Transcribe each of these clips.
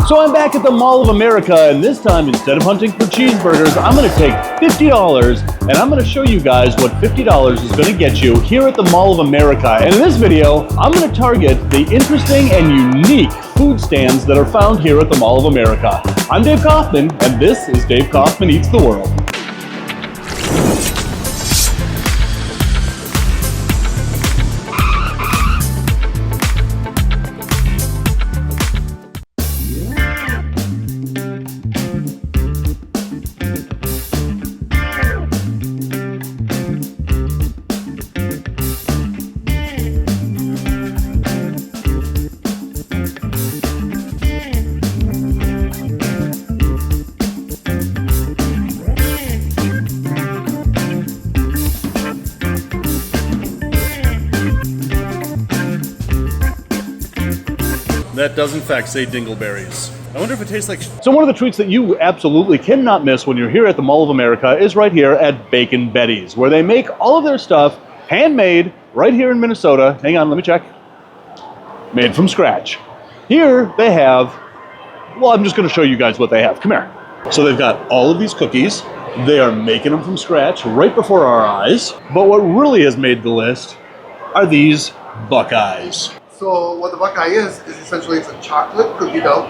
So I'm back at the Mall of America, and this time, instead of hunting for cheeseburgers, I'm gonna take $50 and I'm gonna show you guys what $50 is gonna get you here at the Mall of America. And in this video, I'm gonna target the interesting and unique food stands that are found here at the Mall of America. I'm Dave Kaufman, and this is Dave Kaufman Eats the World. That does in fact say dingleberries. I wonder if it tastes like... So one of the treats that you absolutely cannot miss when you're here at the Mall of America is right here at Bacon Betty's, where they make all of their stuff handmade right here in Minnesota. Hang on, let me check. Made from scratch. Here they have... Well, I'm just going to show you guys what they have. Come here. So they've got all of these cookies. They are making them from scratch right before our eyes. But what really has made the list are these Buckeyes. So what the Buckeye is essentially it's a chocolate cookie dough.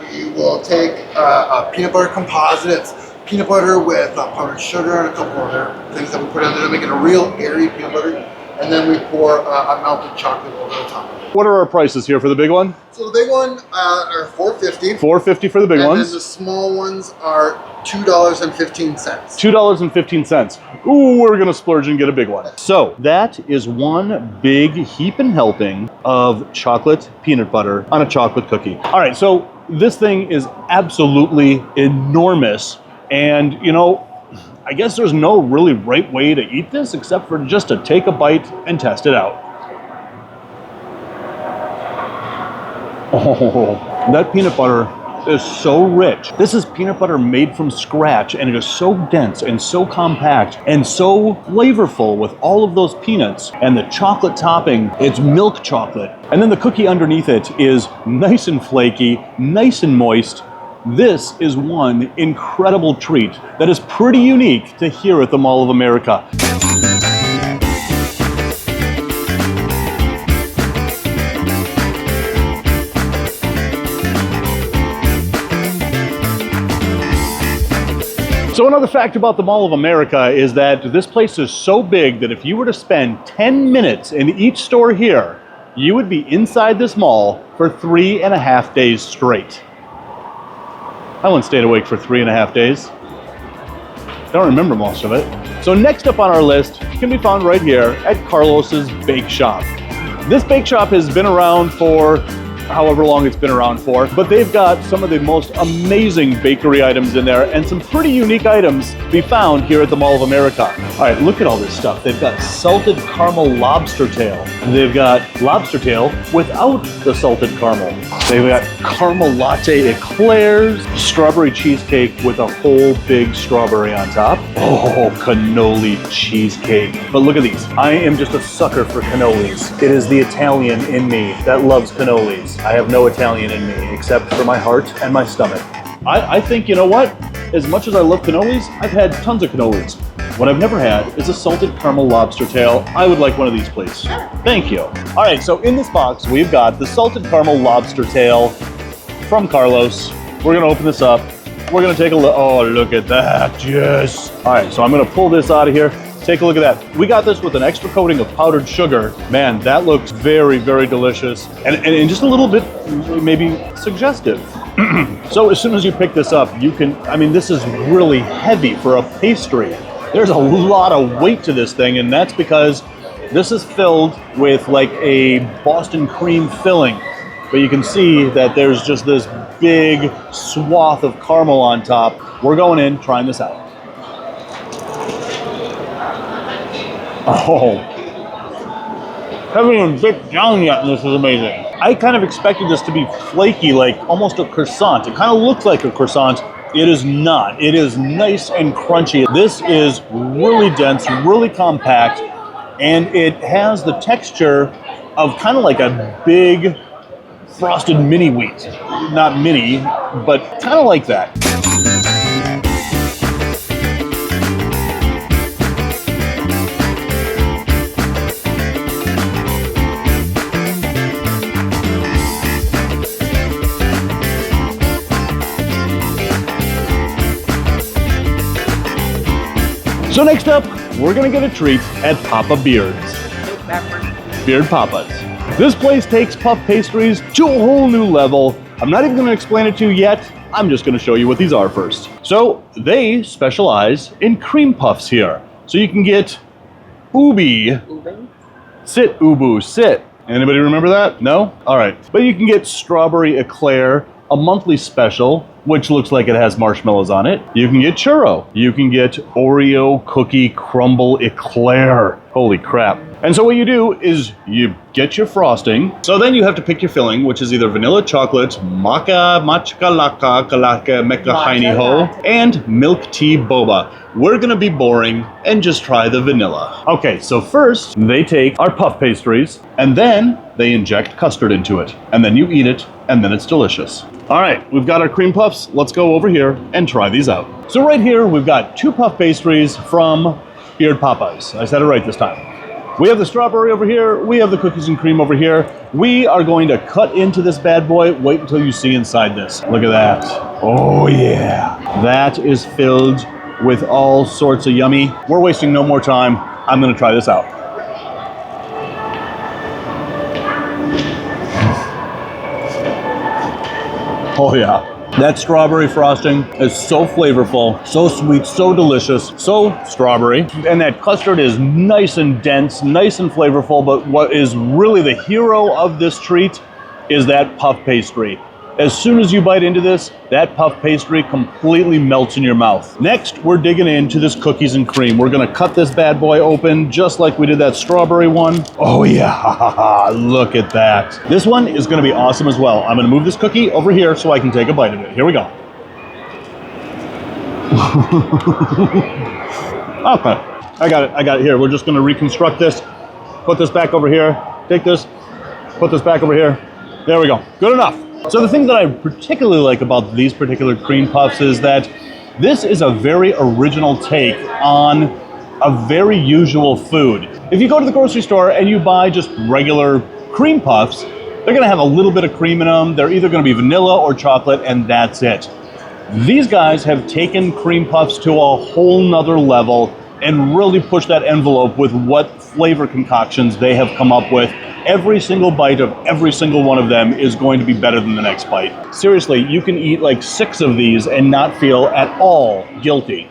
We will take a peanut butter composite. It's peanut butter with powdered sugar and a couple other things that we put in there to make it a real airy peanut butter. And then we pour a melted chocolate over the top. What are our prices here for the big one? So the big one are $4.50. $4.50 for the big ones. And then the small ones are $2.15. $2.15. Ooh, we're gonna splurge and get a big one. So that is one big heaping helping of chocolate peanut butter on a chocolate cookie. All right, so this thing is absolutely enormous. And you know, I guess there's no really right way to eat this except for just to take a bite and test it out. Oh, that peanut butter is so rich. This is peanut butter made from scratch, and it is so dense and so compact and so flavorful with all of those peanuts. And the chocolate topping, it's milk chocolate. And then the cookie underneath it is nice and flaky, nice and moist. This is one incredible treat that is pretty unique to here at the Mall of America. So another fact about the Mall of America is that this place is so big that if you were to spend 10 minutes in each store here, you would be inside this mall for 3.5 days straight. I once stayed awake for 3.5 days. Don't remember most of it. So next up on our list can be found right here at Carlos's Bake Shop. This bake shop has been around for however long it's been around for, but they've got some of the most amazing bakery items in there and some pretty unique items to be found here at the Mall of America. All right, look at all this stuff. They've got salted caramel lobster tail. They've got lobster tail without the salted caramel. They've got caramel latte eclairs, strawberry cheesecake with a whole big strawberry on top. Oh, cannoli cheesecake. But look at these. I am just a sucker for cannolis. It is the Italian in me that loves cannolis. I have no Italian in me except for my heart and my stomach. I think, you know what? As much as I love cannolis, I've had tons of cannolis. What I've never had is a salted caramel lobster tail. I would like one of these, please. Thank you. All right, so in this box, we've got the salted caramel lobster tail from Carlos. We're gonna open this up. We're gonna take a look. Oh, look at that, yes. All right, so I'm gonna pull this out of here. Take a look at that. We got this with an extra coating of powdered sugar. Man, that looks very, very delicious. And just a little bit maybe suggestive. So as soon as you pick this up, you can, I mean, this is really heavy for a pastry. There's a lot of weight to this thing, and that's because this is filled with like a Boston cream filling. But you can see that there's just this big swath of caramel on top. We're going in, trying this out. Oh, haven't even bit down yet, and this is amazing. I kind of expected this to be flaky, like almost a croissant. It kind of looks like a croissant. It is not. It is nice and crunchy. This is really dense, really compact, and it has the texture of kind of like a big, frosted mini wheat. Not mini, but kind of like that. So next up, we're gonna get a treat at Papa Beard's. Beard Papa's. This place takes puff pastries to a whole new level. I'm not even gonna explain it to you yet. I'm just gonna show you what these are first. So they specialize in cream puffs here. So you can get Ubi. Sit, Ubu, sit. Anybody remember that? No? All right. But you can get strawberry eclair, a monthly special, which looks like it has marshmallows on it. You can get churro. You can get Oreo cookie crumble eclair. Holy crap. And so what you do is you get your frosting. So then you have to pick your filling, which is either vanilla chocolate, maca, machka laka, kalaka, meka haini ho, and milk tea boba. We're gonna be boring and just try the vanilla. Okay, so first they take our puff pastries and then they inject custard into it. And then you eat it and then it's delicious. All right, we've got our cream puffs. Let's go over here and try these out. So right here, we've got 2 puff pastries from Beard Papa's. I said it right this time. We have the strawberry over here. We have the cookies and cream over here. We are going to cut into this bad boy. Wait until you see inside this. Look at that. Oh yeah. That is filled with all sorts of yummy. We're wasting no more time. I'm gonna try this out. Oh yeah. That strawberry frosting is so flavorful, so sweet, so delicious, so strawberry. And that custard is nice and dense, nice and flavorful, but what is really the hero of this treat is that puff pastry. As soon as you bite into this, that puff pastry completely melts in your mouth. Next, we're digging into this cookies and cream. We're gonna cut this bad boy open just like we did that strawberry one. Oh yeah, look at that. This one is gonna be awesome as well. I'm gonna move this cookie over here so I can take a bite of it. Here we go. Okay, I got it here. We're just gonna reconstruct this. Put this back over here. Take this, put this back over here. There we go, good enough. So the thing that I particularly like about these particular cream puffs is that this is a very original take on a very usual food. If you go to the grocery store and you buy just regular cream puffs, they're gonna have a little bit of cream in them. They're either gonna be vanilla or chocolate, and that's it. These guys have taken cream puffs to a whole nother level and really pushed that envelope with what flavor concoctions they have come up with. Every single bite of every single one of them is going to be better than the next bite. Seriously, you can eat like 6 of these and not feel at all guilty.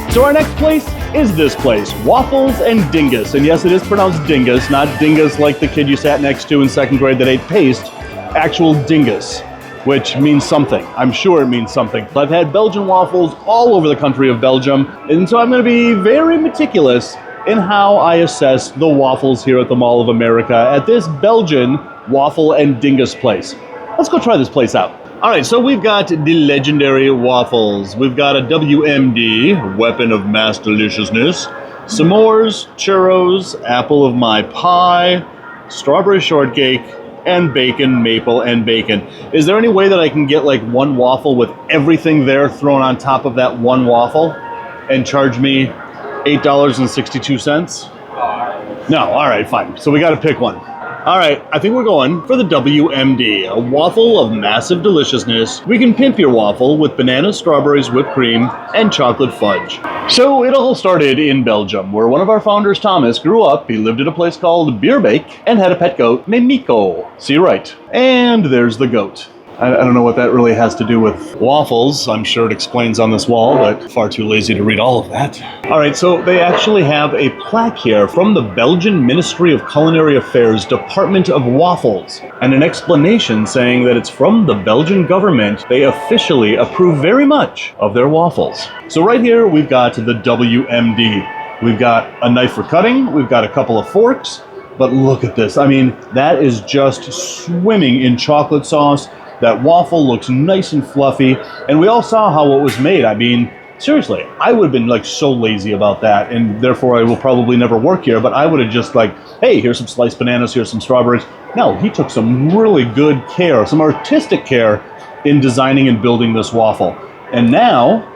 So our next place is this place, Waffles and Dingus. And yes, it is pronounced Dingus, not Dingus like the kid you sat next to in 2nd grade that ate paste. Actual Dingus, which means something. I'm sure it means something. I've had Belgian waffles all over the country of Belgium, and so I'm gonna be very meticulous in how I assess the waffles here at the Mall of America at this Belgian Waffle and Dingus place. Let's go try this place out. All right, so we've got the legendary waffles. We've got a WMD, weapon of mass deliciousness, s'mores, churros, apple of my pie, strawberry shortcake, and bacon, maple, and bacon. Is there any way that I can get like one waffle with everything there thrown on top of that one waffle and charge me $8.62? No, all right, fine. So we got to pick one. All right, I think we're going for the WMD, a waffle of massive deliciousness. We can pimp your waffle with bananas, strawberries, whipped cream, and chocolate fudge. So it all started in Belgium, where one of our founders, Thomas, grew up. He lived at a place called Beerbeke and had a pet goat named Miko. See right. And there's the goat. I don't know what that really has to do with waffles. I'm sure it explains on this wall, but far too lazy to read all of that. All right, so they actually have a plaque here from the Belgian Ministry of Culinary Affairs Department of Waffles, and an explanation saying that it's from the Belgian government. They officially approve very much of their waffles. So right here, we've got the WMD. We've got a knife for cutting. We've got a couple of forks. But look at this. I mean, that is just swimming in chocolate sauce. That waffle looks nice and fluffy. And we all saw how it was made. I mean, seriously, I would have been like so lazy about that, and therefore I will probably never work here, but I would have just like, hey, here's some sliced bananas, here's some strawberries. No, he took some really good care, some artistic care in designing and building this waffle. And now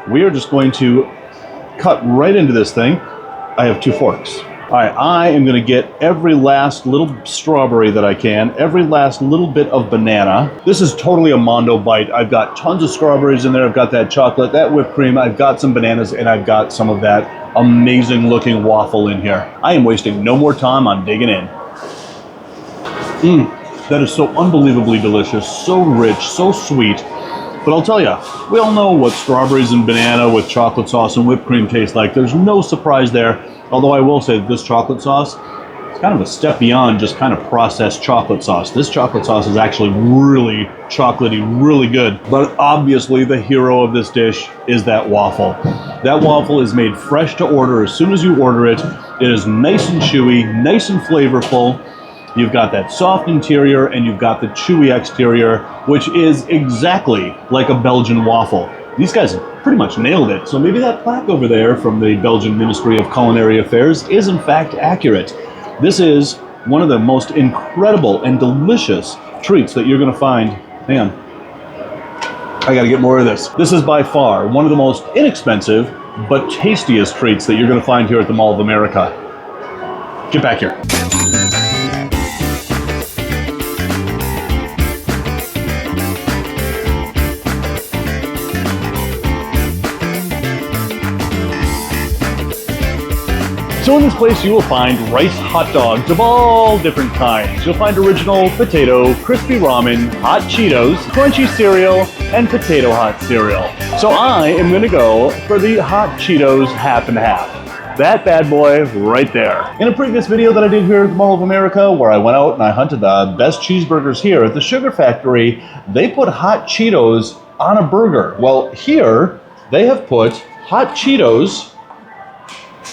we are just going to cut right into this thing. I have 2 forks. All right, I am going to get every last little strawberry that I can, every last little bit of banana. This is totally a Mondo bite. I've got tons of strawberries in there. I've got that chocolate, that whipped cream. I've got some bananas, and I've got some of that amazing looking waffle in here. I am wasting no more time on digging in. That is so unbelievably delicious, so rich, so sweet. But I'll tell you, we all know what strawberries and banana with chocolate sauce and whipped cream taste like. There's no surprise there. Although I will say that this chocolate sauce is kind of a step beyond just kind of processed chocolate sauce. This chocolate sauce is actually really chocolatey, really good. But obviously the hero of this dish is that waffle. That waffle is made fresh to order as soon as you order it. It is nice and chewy, nice and flavorful. You've got that soft interior and you've got the chewy exterior, which is exactly like a Belgian waffle. These guys pretty much nailed it. So maybe that plaque over there from the Belgian Ministry of Culinary Affairs is in fact accurate. This is one of the most incredible and delicious treats that you're gonna find. Hang on, I gotta get more of this. This is by far one of the most inexpensive but tastiest treats that you're gonna find here at the Mall of America. Get back here. So in this place you will find rice hot dogs of all different kinds. You'll find original potato, crispy ramen, hot Cheetos, crunchy cereal, and potato hot cereal. So I am gonna go for the hot Cheetos half and half. That bad boy right there. In a previous video that I did here at the Mall of America, where I went out and I hunted the best cheeseburgers here at the Sugar Factory, they put hot Cheetos on a burger. Well, here they have put hot Cheetos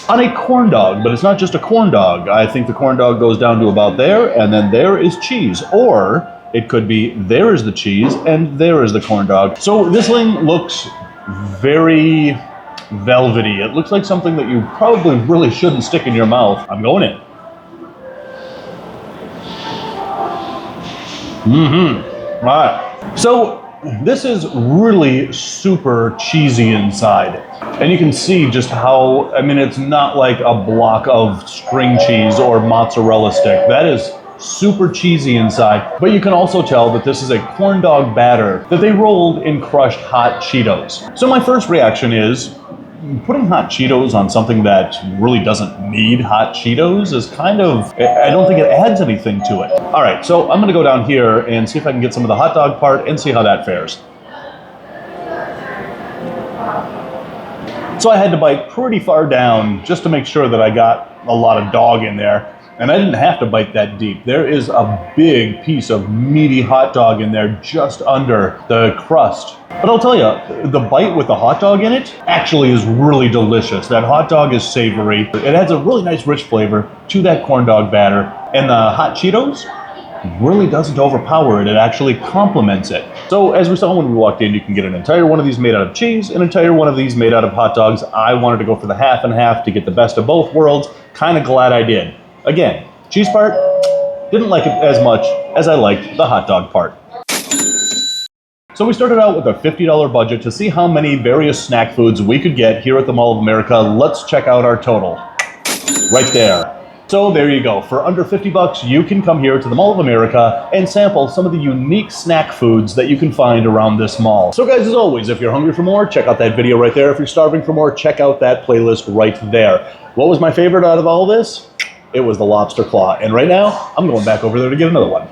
on a corn dog, but it's not just a corn dog. I think the corn dog goes down to about there, and then there is cheese. Or it could be there is the cheese, and there is the corn dog. So this thing looks very velvety. It looks like something that you probably really shouldn't stick in your mouth. I'm going in. All right. So this is really super cheesy inside. And you can see just how, I mean, it's not like a block of string cheese or mozzarella stick. That is super cheesy inside. But you can also tell that this is a corn dog batter that they rolled in crushed hot Cheetos. So my first reaction is, putting hot Cheetos on something that really doesn't need hot Cheetos is kind of, I don't think it adds anything to it. All right, so I'm gonna go down here and see if I can get some of the hot dog part and see how that fares. So I had to bite pretty far down just to make sure that I got a lot of dog in there. And I didn't have to bite that deep. There is a big piece of meaty hot dog in there just under the crust. But I'll tell you, the bite with the hot dog in it actually is really delicious. That hot dog is savory. It adds a really nice rich flavor to that corn dog batter. And the hot Cheetos really doesn't overpower it. It actually complements it. So as we saw when we walked in, you can get an entire one of these made out of cheese, an entire one of these made out of hot dogs. I wanted to go for the half and half to get the best of both worlds. Kind of glad I did. Again, cheese part, didn't like it as much as I liked the hot dog part. So we started out with a $50 budget to see how many various snack foods we could get here at the Mall of America. Let's check out our total. Right there. So there you go. For under 50 bucks, you can come here to the Mall of America and sample some of the unique snack foods that you can find around this mall. So guys, as always, if you're hungry for more, check out that video right there. If you're starving for more, check out that playlist right there. What was my favorite out of all this? It was the lobster claw. And right now, I'm going back over there to get another one.